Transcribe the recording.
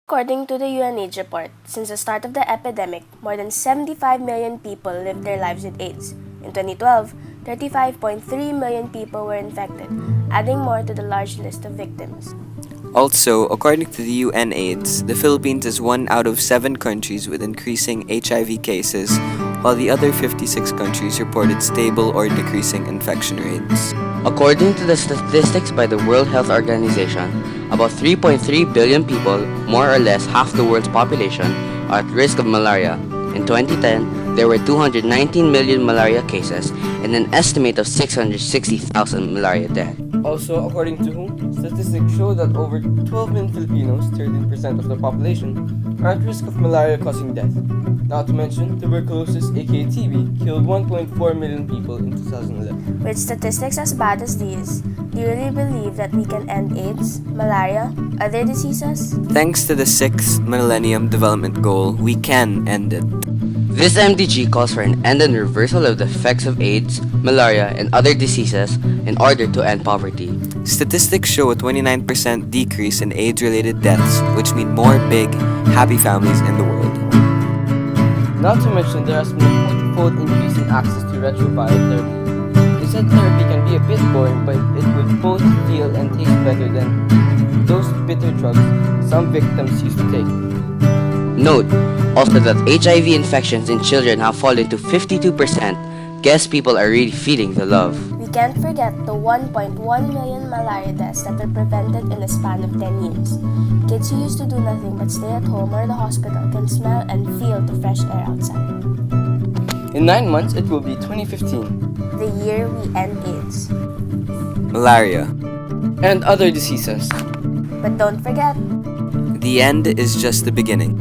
According to the UNAIDS report, since the start of the epidemic, more than 75 million people lived their lives with AIDS. In 2012, 35.3 million people were infected, adding more to the large list of victims. Also, according to the UNAIDS, the Philippines is one out of 7 countries with increasing HIV cases, while the other 56 countries reported stable or decreasing infection rates. According to the statistics by the World Health Organization, about 3.3 billion people, more or less half the world's population, are at risk of malaria. In 2010, there were 219 million malaria cases and an estimate of 660,000 malaria deaths. Also, according to WHO, statistics show that over 12 million Filipinos, 13% of the population, are at risk of malaria causing death. Not to mention, tuberculosis aka TB killed 1.4 million people in 2011. With statistics as bad as these, do you really believe that we can end AIDS, malaria, other diseases? Thanks to the 6th Millennium Development Goal, we can end it. This MDG calls for an end and reversal of the effects of AIDS, malaria, and other diseases in order to end poverty. Statistics show a 29% decrease in AIDS-related deaths, which mean more big, happy families in the world. Not to mention, there has been a 40-fold increase in access to retroviral therapy. They said therapy can be a bit boring, but it would both feel and taste better than those bitter drugs some victims used to take. Note also that HIV infections in children have fallen to 52%. Guess people are really feeling the love. We can't forget the 1.1 million malaria deaths that were prevented in a span of 10 years. Kids who used to do nothing but stay at home or the hospital can smell and feel the fresh air outside. In 9 months, it will be 2015. The year we end AIDS. Malaria. And other diseases. But don't forget, The end is just the beginning.